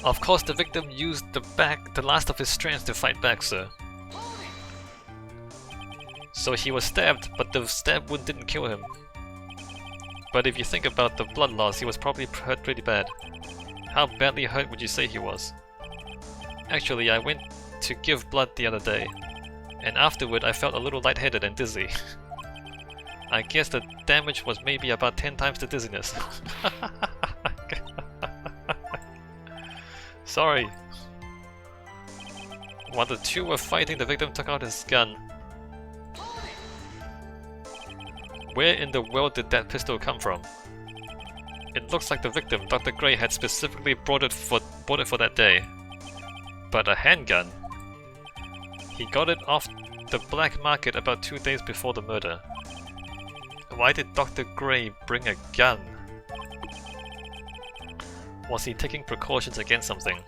Of course, the victim used the last of his strength to fight back, sir. So he was stabbed, but the stab wound didn't kill him. But if you think about the blood loss, he was probably hurt pretty bad. How badly hurt would you say he was? Actually, I went to give blood the other day, and afterward I felt a little lightheaded and dizzy. I guess the damage was maybe about 10 times the dizziness. Sorry. While the two were fighting, the victim took out his gun. Where in the world did that pistol come from? It looks like the victim, Dr. Gray, had specifically bought it for that day. But a handgun? He got it off the black market about 2 days before the murder. Why did Dr. Gray bring a gun? Was he taking precautions against something?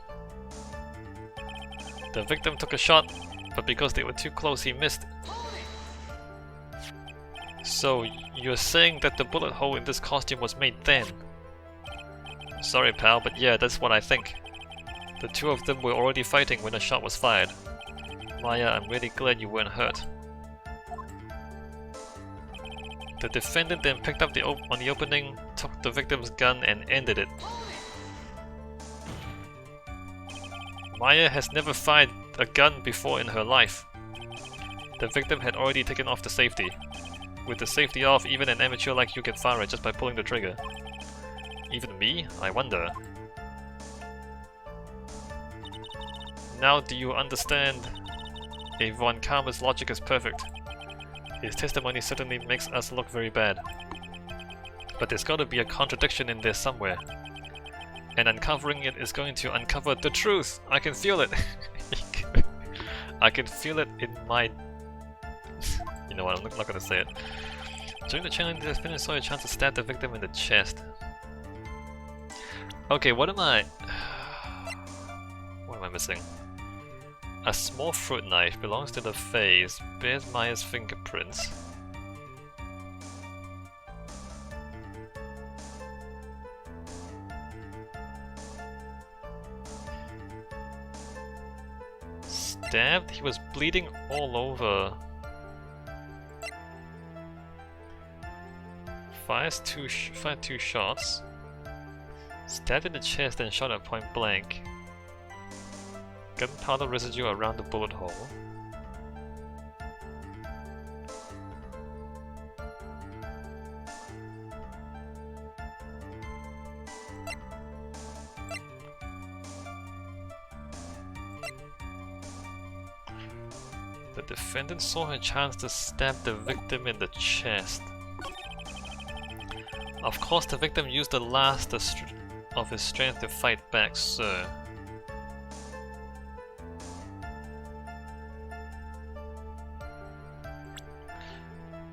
The victim took a shot, but because they were too close, he missed. So, you're saying that the bullet hole in this costume was made then? Sorry pal, but yeah, that's what I think. The two of them were already fighting when a shot was fired. Maya, I'm really glad you weren't hurt. The defendant then picked up on the opening, took the victim's gun and ended it. Maya has never fired a gun before in her life. The victim had already taken off the safety. With the safety off, even an amateur like you can fire it just by pulling the trigger. Even me? I wonder. Now do you understand? A Von Karma's logic is perfect. His testimony certainly makes us look very bad. But there's gotta be a contradiction in there somewhere. And uncovering it is going to uncover the truth! I can feel it! I can feel it in my... You know what, I'm not gonna say it. During the challenge, the defendant saw a chance to stab the victim in the chest. Okay, what am I missing? A small fruit knife belongs to the face, bears Maya's fingerprints. Stabbed? He was bleeding all over. Fired two shots. Stabbed in the chest and shot at point blank. Gunpowder residue around the bullet hole. The defendant saw her chance to stab the victim in the chest. Of course, the victim used the last of his strength to fight back, sir.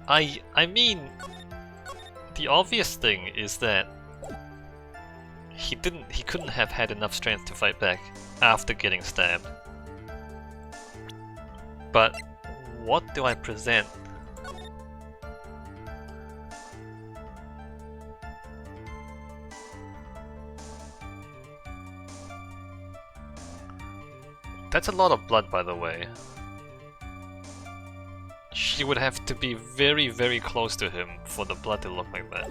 I mean, the obvious thing is that he couldn't have had enough strength to fight back after getting stabbed. But what do I present? That's a lot of blood, by the way. She would have to be very, very close to him for the blood to look like that.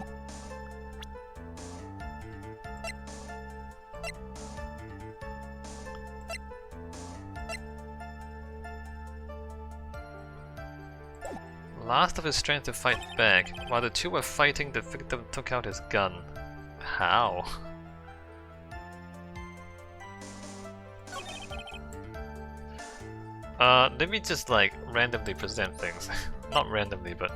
Last of his strength to fight back. While the two were fighting, the victim took out his gun. How? Let me just like randomly present things. Not randomly, but...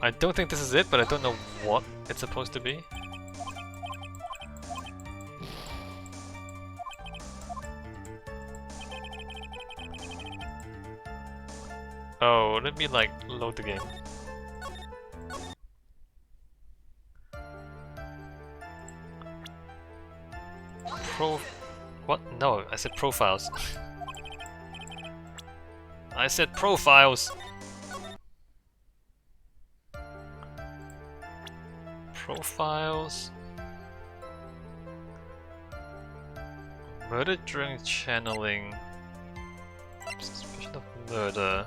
I don't think this is it, but I don't know what it's supposed to be. Oh, let me like load the game. What? No, I said profiles. I said profiles! Profiles. Murder during channeling. Suspicion of murder.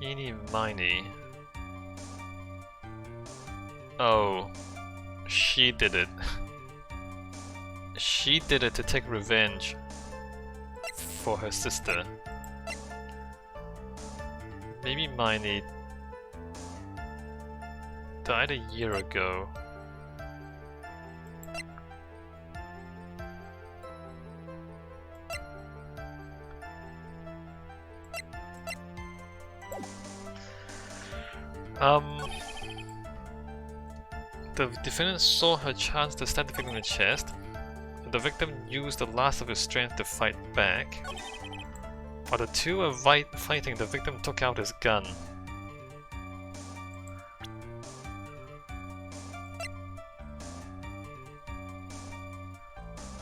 Eeny miny. Oh, she did it. She did it to take revenge for her sister. Maybe Miney died a year ago. The defendant saw her chance to stab the victim in the chest. The victim used the last of his strength to fight back. While the two were fighting, the victim took out his gun.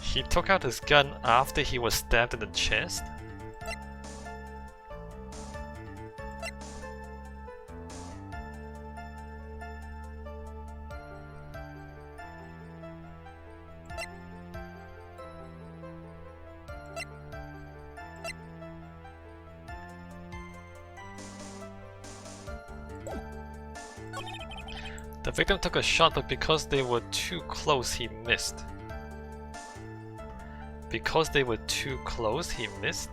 He took out his gun after he was stabbed in the chest? The victim took a shot, but because they were too close, he missed. Because they were too close, he missed?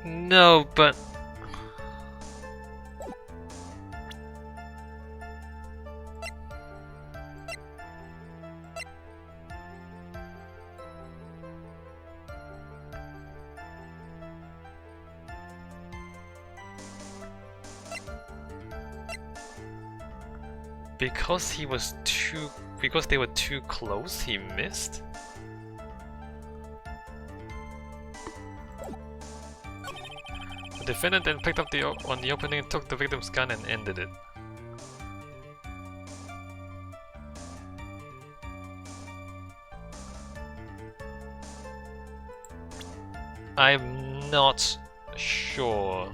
No, but... Because they were too close, he missed? The defendant then picked up on the opening, took the victim's gun and ended it. I'm not sure.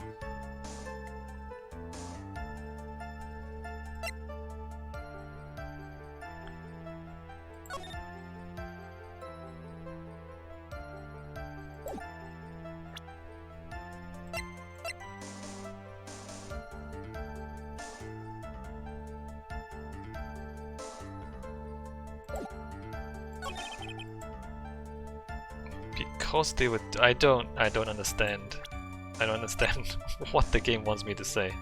Because they were... I don't understand. I don't understand what the game wants me to say.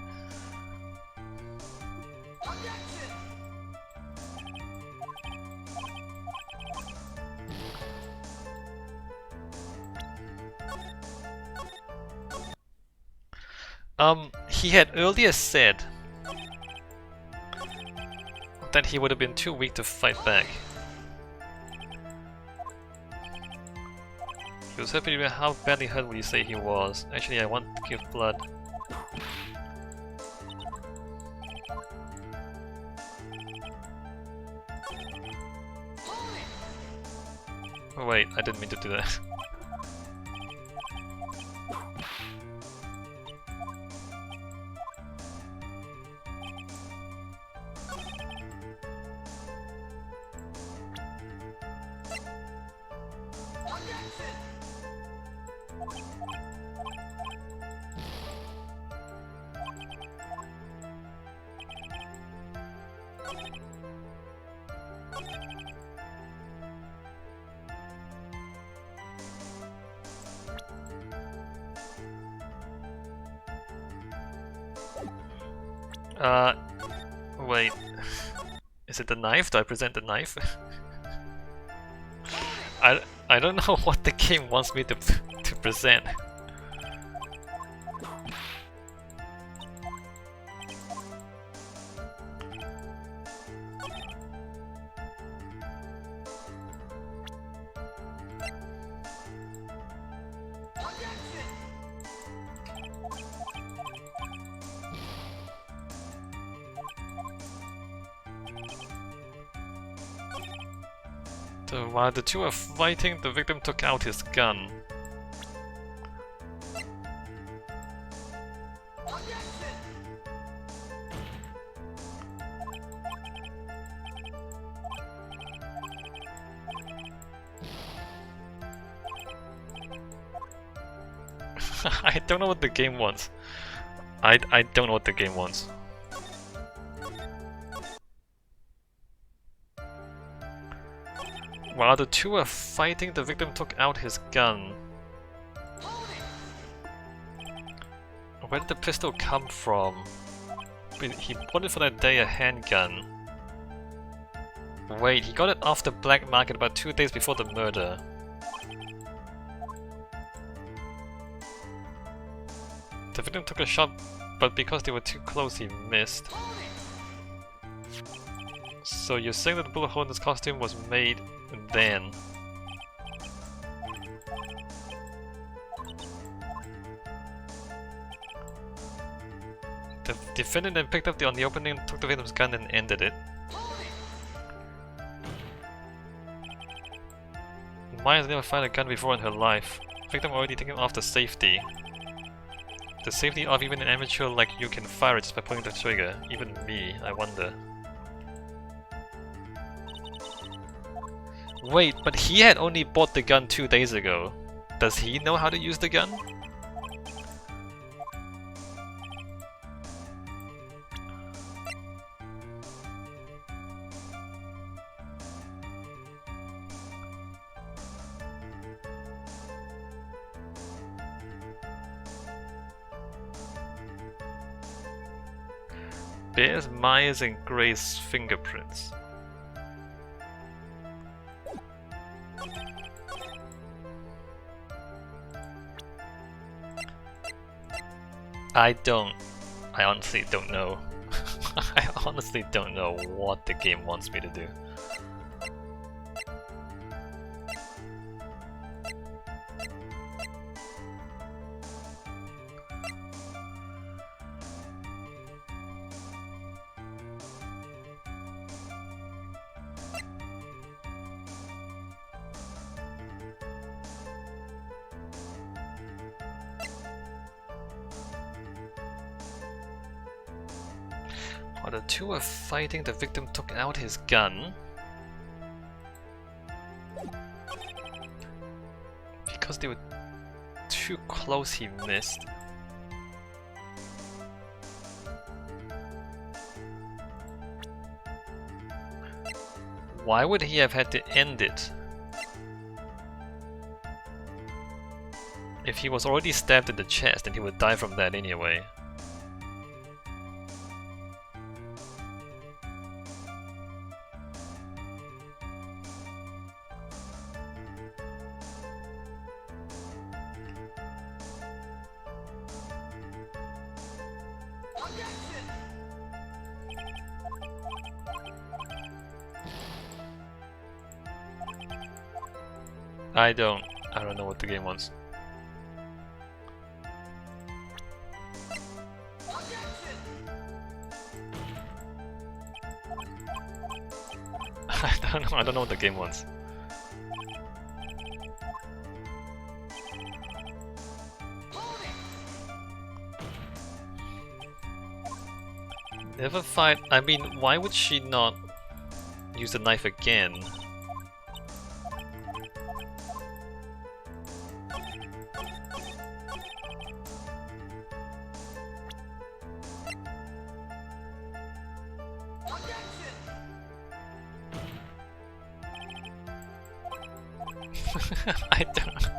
He had earlier said that he would have been too weak to fight back. He was happy to be how badly hurt would you say he was? Actually, I want to give blood. Oh wait, I didn't mean to do that. Wait. Is it the knife? Do I present the knife? I don't know what the game wants me to present. While the two were fighting, the victim took out his gun. I don't know what the game wants. I don't know what the game wants. While the two were fighting, the victim took out his gun. Where did the pistol come from? He bought it for that day, a handgun. Wait, he got it off the black market about 2 days before the murder. The victim took a shot, but because they were too close, he missed. So you're saying that the bullet hole in this costume was made then? The defendant then picked up on the opening, took the victim's gun and ended it. Maya's never fired a gun before in her life. Victim already taken off the safety. The safety of even an amateur like you can fire it just by pulling the trigger. Even me, I wonder. Wait, but he had only bought the gun 2 days ago. Does he know how to use the gun? Bears, Maya's and Gray's fingerprints. I honestly don't know. I honestly don't know what the game wants me to do. While the two were fighting, the victim took out his gun. Because they were too close, he missed. Why would he have had to end it? If he was already stabbed in the chest, then he would die from that anyway. I don't know what the game wants. I don't know what the game wants. Never fight. I mean, why would she not use the knife again?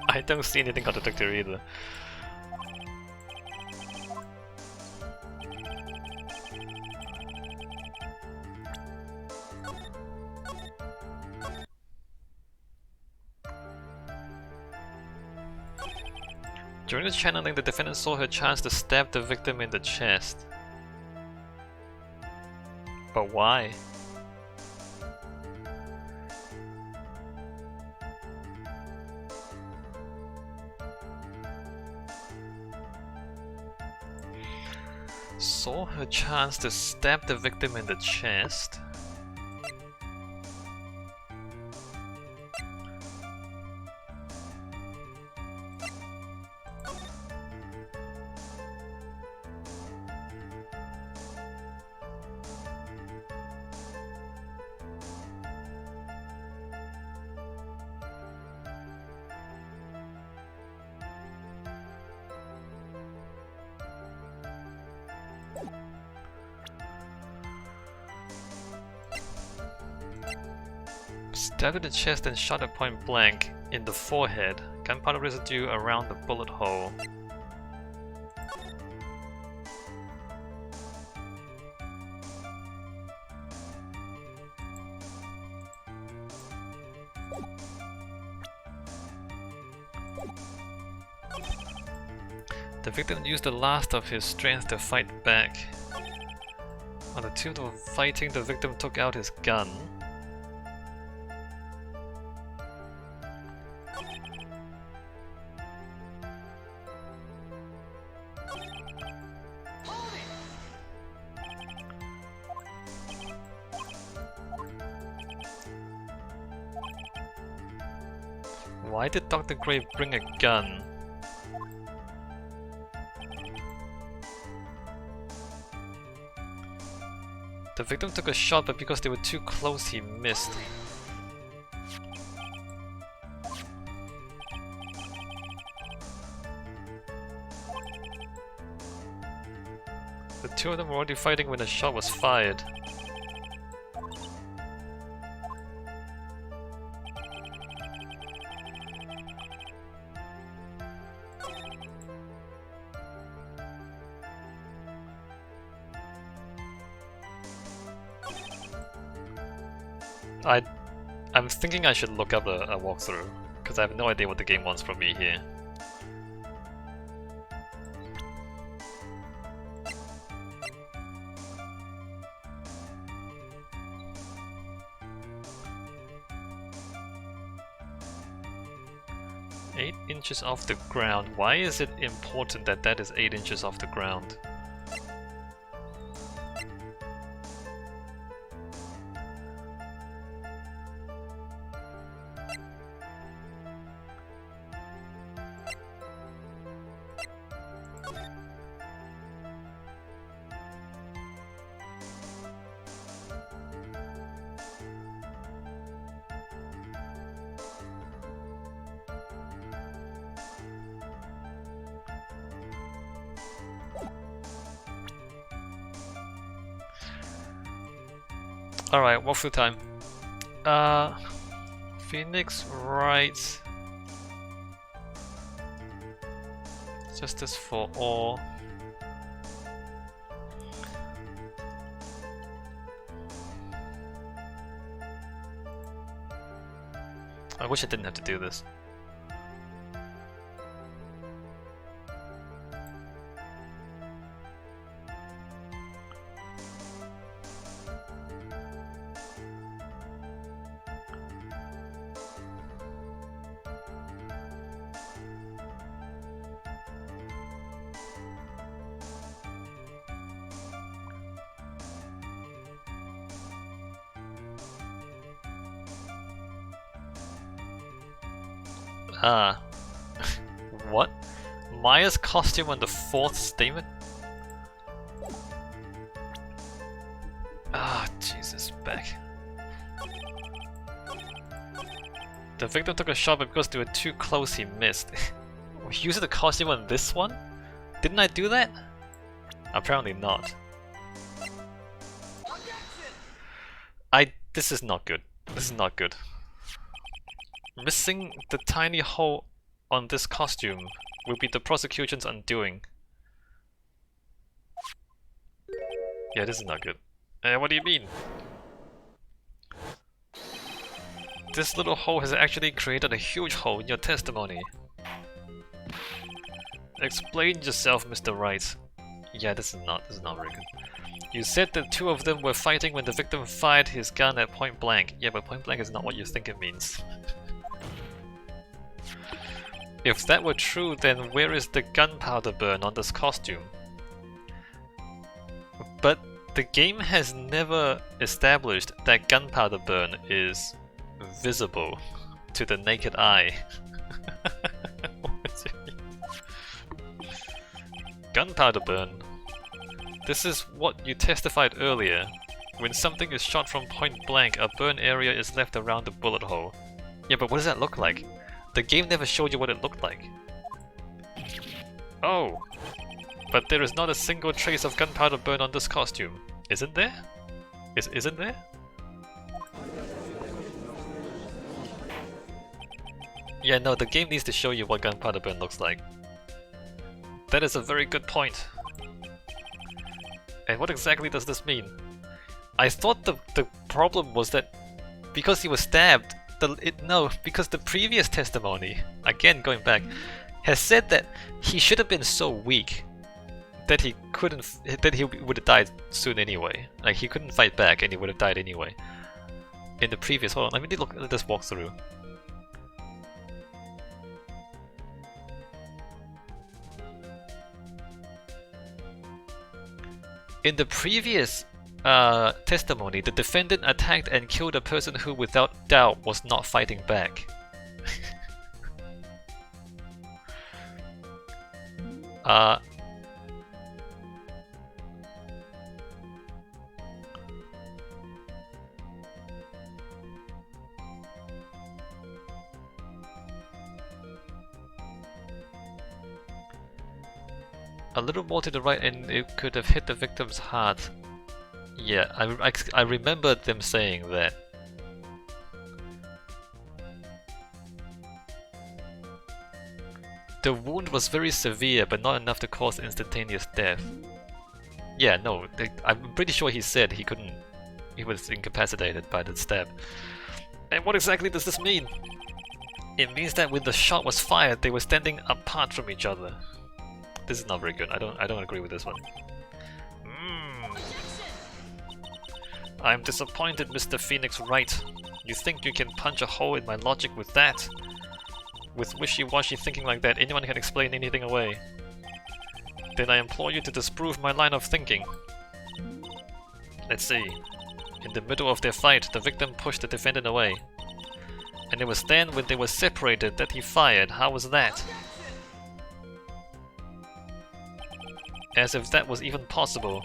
I don't see anything contradictory either. During the channeling, the defendant saw her chance to stab the victim in the chest. But why? Saw her chance to stab the victim in the chest. Stabbed in the chest and shot at point blank in the forehead. Gunpowder residue around the bullet hole. The victim used the last of his strength to fight back. On the two of fighting, the victim took out his gun. Why did Dr. Gray bring a gun? The victim took a shot, but because they were too close, he missed. The two of them were already fighting when the shot was fired. I'm thinking I should look up a walkthrough, because I have no idea what the game wants from me here. Eight inches off the ground. Why is it important that that is 8 inches off the ground? Alright, walkthrough time. Phoenix, Wright. Justice for all. I wish I didn't have to do this. What? Maya's costume on the fourth statement? Jesus, back. The victim took a shot, but because they were too close, he missed. Using the costume on this one? Didn't I do that? Apparently not. This is not good. This is not good. Missing the tiny hole on this costume will be the prosecution's undoing. Yeah, this is not good. What do you mean? This little hole has actually created a huge hole in your testimony. Explain yourself, Mr. Wright. Yeah, this is not very good. You said the two of them were fighting when the victim fired his gun at point blank. Yeah, but point blank is not what you think it means. If that were true, then where is the gunpowder burn on this costume? But the game has never established that gunpowder burn is visible to the naked eye. Gunpowder burn. This is what you testified earlier. When something is shot from point blank, a burn area is left around the bullet hole. Yeah, but what does that look like? The game never showed you what it looked like. Oh! But there is not a single trace of gunpowder burn on this costume. Isn't there? Isn't there? Yeah, no, the game needs to show you what gunpowder burn looks like. That is a very good point. And what exactly does this mean? I thought the problem was that because he was stabbed, because the previous testimony, again going back, has said that he should have been so weak that he would have died soon anyway. Like he couldn't fight back and he would have died anyway. In the previous, hold on, let me look at this walkthrough. In the previous testimony, the defendant attacked and killed a person who without doubt was not fighting back. A little more to the right and it could have hit the victim's heart. Yeah, I remember them saying that. The wound was very severe, but not enough to cause instantaneous death. Yeah, no, I'm pretty sure he said he couldn't. He was incapacitated by the stab. And what exactly does this mean? It means that when the shot was fired, they were standing apart from each other. This is not very good. I don't agree with this one. I'm disappointed, Mr. Phoenix Wright. You think you can punch a hole in my logic with that? With wishy-washy thinking like that, anyone can explain anything away. Then I implore you to disprove my line of thinking. Let's see. In the middle of their fight, the victim pushed the defendant away. And it was then when they were separated that he fired. How was that? As if that was even possible.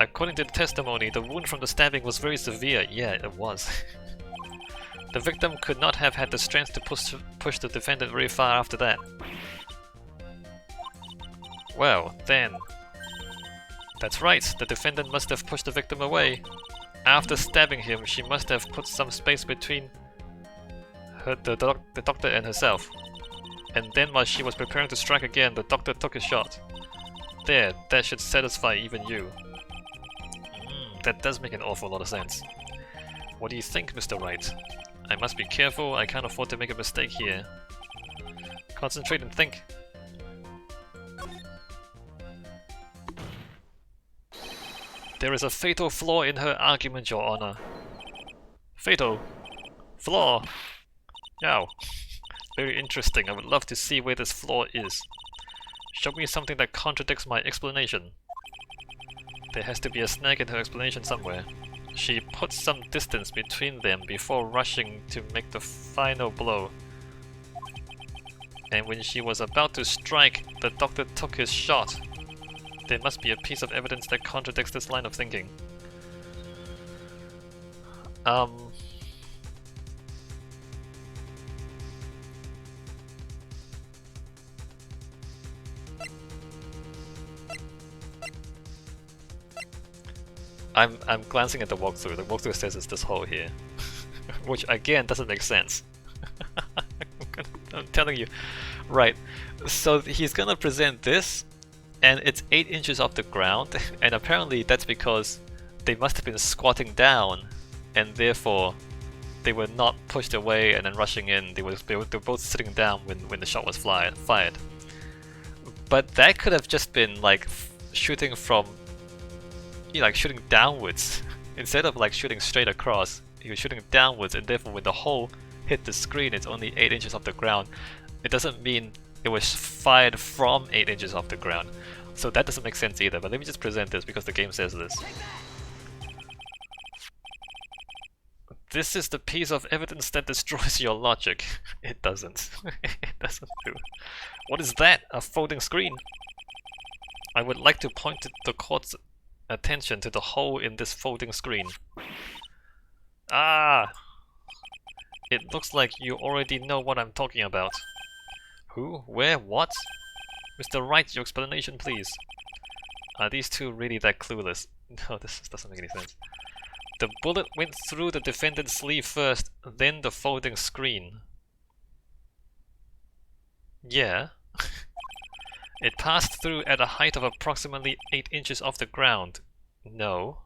According to the testimony, the wound from the stabbing was very severe. Yeah, it was. The victim could not have had the strength to push the defendant very far after that. Well, then... That's right, the defendant must have pushed the victim away. After stabbing him, she must have put some space between the doctor and herself. And then while she was preparing to strike again, the doctor took a shot. There, that should satisfy even you. That does make an awful lot of sense. What do you think, Mr. Wright? I must be careful, I can't afford to make a mistake here. Concentrate and think. There is a fatal flaw in her argument, Your Honor. Fatal? Flaw? Yow. Very interesting, I would love to see where this flaw is. Show me something that contradicts my explanation. There has to be a snag in her explanation somewhere. She put some distance between them before rushing to make the final blow. And when she was about to strike, the doctor took his shot. There must be a piece of evidence that contradicts this line of thinking. I'm glancing at the walkthrough. The walkthrough says it's this hole here. Which again doesn't make sense. I'm telling you. Right. So he's gonna present this and it's 8 inches off the ground, and apparently that's because they must have been squatting down and therefore they were not pushed away and then rushing in. They were both sitting down when the shot was fired. But that could have just been like shooting from like shooting downwards instead of like shooting straight across. He was shooting downwards, and therefore when the hole hit the screen it's only 8 inches off the ground. It doesn't mean it was fired from 8 inches off the ground. So that doesn't make sense either, but let me just present this because the game says this. This is the piece of evidence that destroys your logic. It doesn't. It doesn't do. What is that? A folding screen? I would like to point the court's attention to the hole in this folding screen. Ah! It looks like you already know what I'm talking about. Who? Where? What? Mr. Wright, your explanation please. Are these two really that clueless? No, this doesn't make any sense. The bullet went through the defendant's sleeve first, then the folding screen. Yeah. It passed through at a height of approximately 8 inches off the ground. No.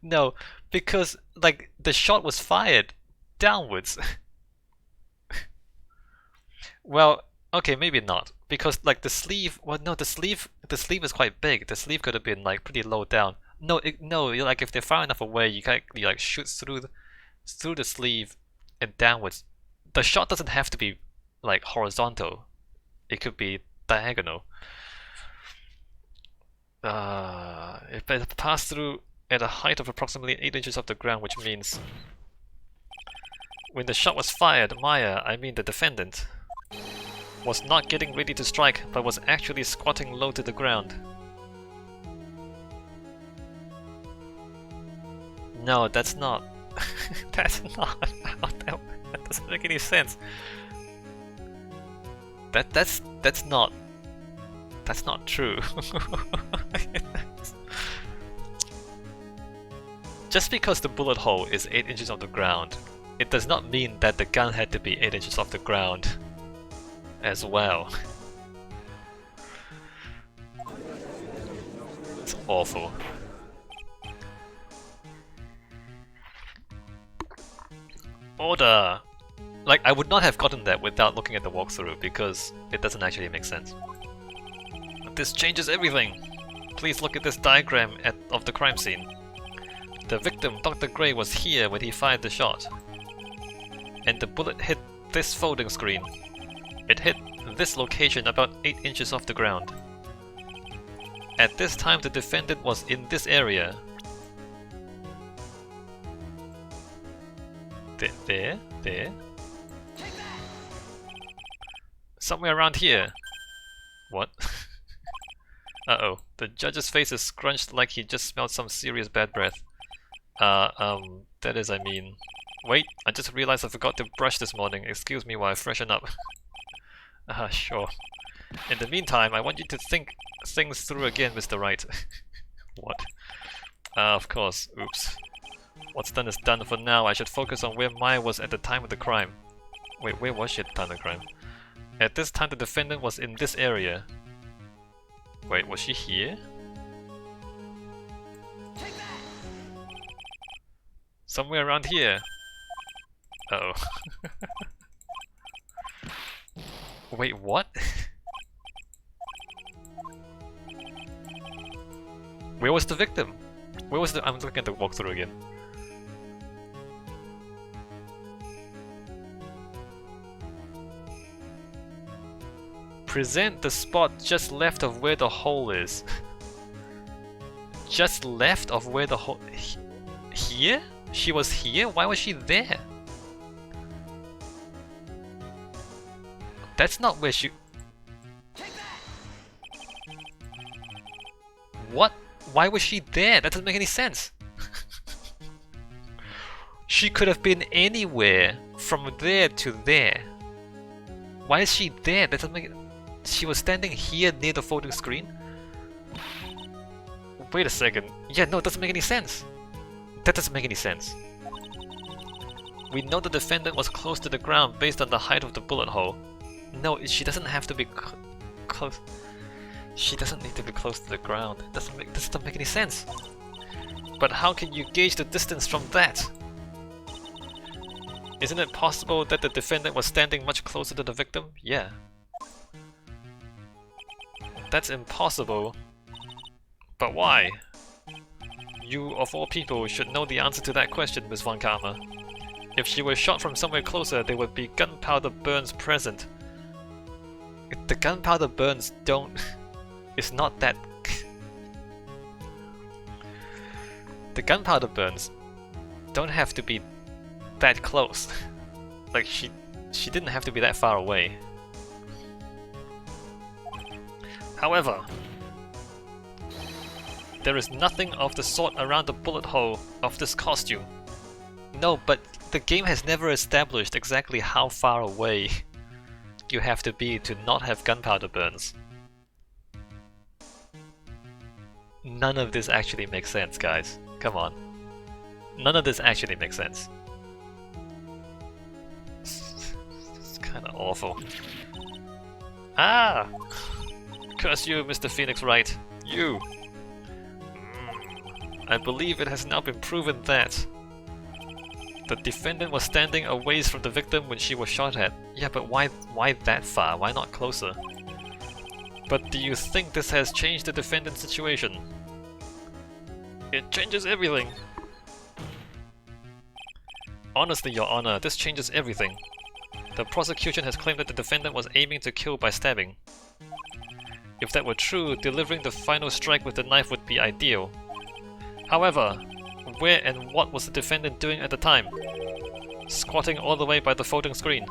No, because, like, the shot was fired downwards. Well, okay, maybe not. Because, like, the sleeve... Well, no, the sleeve is quite big. The sleeve could have been, like, pretty low down. No, no, like, if they're far enough away, you like, shoot through the sleeve and downwards. The shot doesn't have to be, like, horizontal. It could be diagonal. It passed through at a height of approximately 8 inches off the ground, which means when the shot was fired, Maya, I mean the defendant, was not getting ready to strike, but was actually squatting low to the ground. No, that's not. That's not. That doesn't make any sense. That's not true. Just because the bullet hole is 8 inches off the ground, it does not mean that the gun had to be 8 inches off the ground as well. It's awful. Order! Like, I would not have gotten that without looking at the walkthrough, because it doesn't actually make sense. This changes everything! Please look at this diagram of the crime scene. The victim, Dr. Gray, was here when he fired the shot. And the bullet hit this folding screen. It hit this location about 8 inches off the ground. At this time, the defendant was in this area. There. Somewhere around here. What? Uh-oh. The judge's face is scrunched like he just smelled some serious bad breath. That is, I mean... Wait, I just realized I forgot to brush this morning. Excuse me while I freshen up. Sure. In the meantime, I want you to think things through again, Mr. Wright. What? Of course. Oops. What's done is done. For now, I should focus on where Maya was at the time of the crime. Wait, where was she at the time of the crime? At this time, the defendant was in this area. Wait, was she here? Somewhere around here. Uh-oh. Wait, what? Where was the victim? Where was the... I'm looking at the walkthrough again. Present the spot just left of where the hole is. Just left of where the hole... Here? She was here? Why was she there? That's not where she... What? Why was she there? That doesn't make any sense. She could have been anywhere from there to there. Why is she there? That doesn't make... She was standing here near the folding screen? Wait a second. Yeah, no, it doesn't make any sense. That doesn't make any sense. We know the defendant was close to the ground based on the height of the bullet hole. No, she doesn't have to be close. She doesn't need to be close to the ground. This doesn't make any sense. But how can you gauge the distance from that? Isn't it possible that the defendant was standing much closer to the victim? Yeah. That's impossible. But why? You, of all people, should know the answer to that question, Miss Von Karma. If she was shot from somewhere closer, there would be gunpowder burns present. The gunpowder burns don't... It's not that... The gunpowder burns don't have to be that close. Like, she didn't have to be that far away. However, there is nothing of the sort around the bullet hole of this costume. No, but the game has never established exactly how far away you have to be to not have gunpowder burns. None of this actually makes sense, guys. Come on. None of this actually makes sense. It's kinda awful. Ah! Curse you, Mr. Phoenix Wright. You! I believe it has now been proven that the defendant was standing a ways from the victim when she was shot at. Yeah, but why that far? Why not closer? But do you think this has changed the defendant's situation? It changes everything. Honestly, Your Honor, this changes everything. The prosecution has claimed that the defendant was aiming to kill by stabbing. If that were true, delivering the final strike with the knife would be ideal. However, where and what was the defendant doing at the time? Squatting all the way by the folding screen.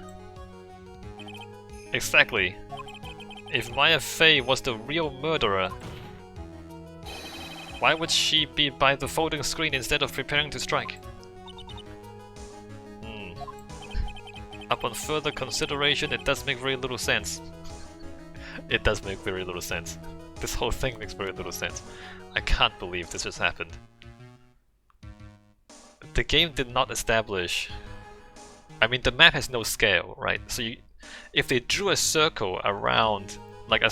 Exactly. If Maya Fey was the real murderer, why would she be by the folding screen instead of preparing to strike? Upon further consideration, it does make very little sense. It does make very little sense. This whole thing makes very little sense. I can't believe this just happened. The game did not establish... I mean, the map has no scale, right? So if they drew a circle around, like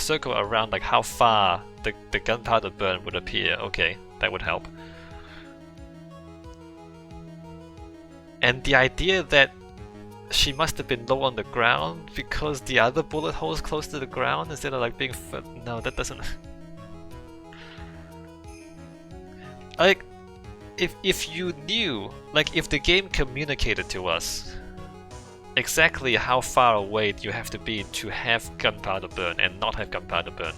how far the gunpowder burn would appear, okay, that would help. And the idea that she must have been low on the ground because the other bullet hole is close to the ground instead of like being no, that doesn't... Like, if you knew, like if the game communicated to us exactly how far away you have to be to have gunpowder burn and not have gunpowder burn,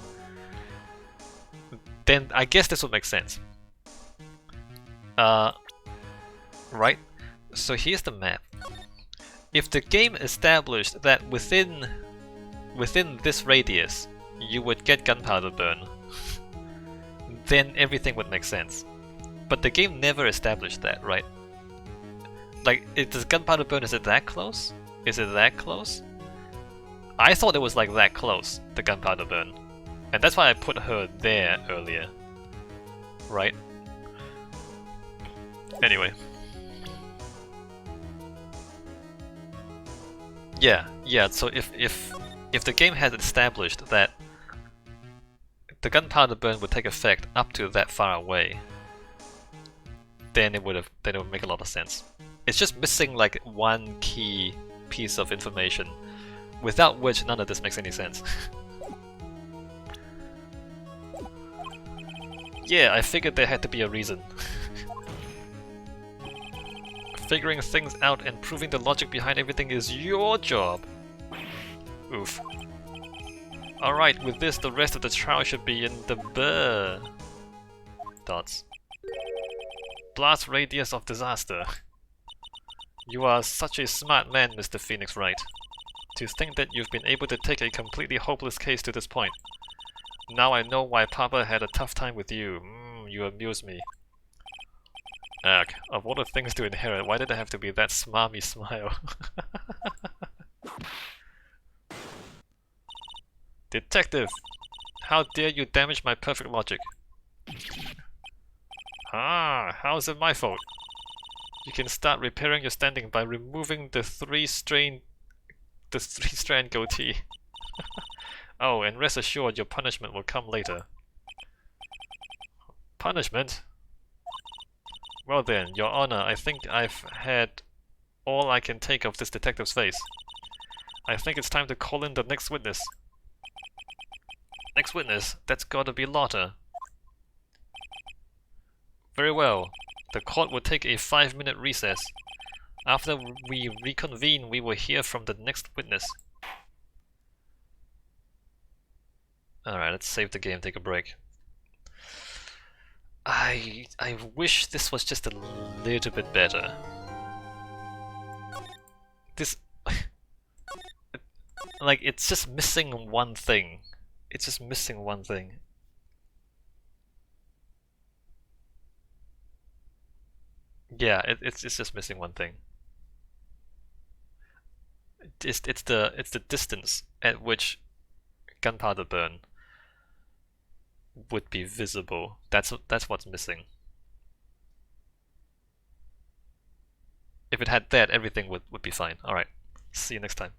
then I guess this would make sense. Right? So here's the map. If the game established that within this radius you would get gunpowder burn, then everything would make sense. But the game never established that, right? Like, does gunpowder burn, is it that close? Is it that close? I thought it was like that close, the gunpowder burn. And that's why I put her there earlier. Right? Anyway. Yeah, so if the game had established that the gunpowder burn would take effect up to that far away, then it would make a lot of sense. It's just missing like one key piece of information, without which none of this makes any sense. Yeah, I figured there had to be a reason. Figuring things out and proving the logic behind everything is your job. Oof. Alright, with this, the rest of the trial should be in the dots. Blast radius of disaster. You are such a smart man, Mr. Phoenix Wright. To think that you've been able to take a completely hopeless case to this point. Now I know why Papa had a tough time with you. You amuse me. Ugh, of all the things to inherit, why did it have to be that smarmy smile? Detective! How dare you damage my perfect logic? Ah, how is it my fault? You can start repairing your standing by removing the three-strand goatee. Oh, and rest assured your punishment will come later. Punishment? Well then, Your Honor, I think I've had all I can take of this detective's face. I think it's time to call in the next witness. Next witness? That's gotta be Lotta. Very well. The court will take a 5-minute recess. After we reconvene, we will hear from the next witness. Alright, let's save the game, take a break. I wish this was just a little bit better. This... like, it's just missing one thing. It's just missing one thing. Yeah, it's just missing one thing. It's the distance at which gunpowder burn would be visible. That's what's missing. If it had that, everything would be fine. Alright, see you next time.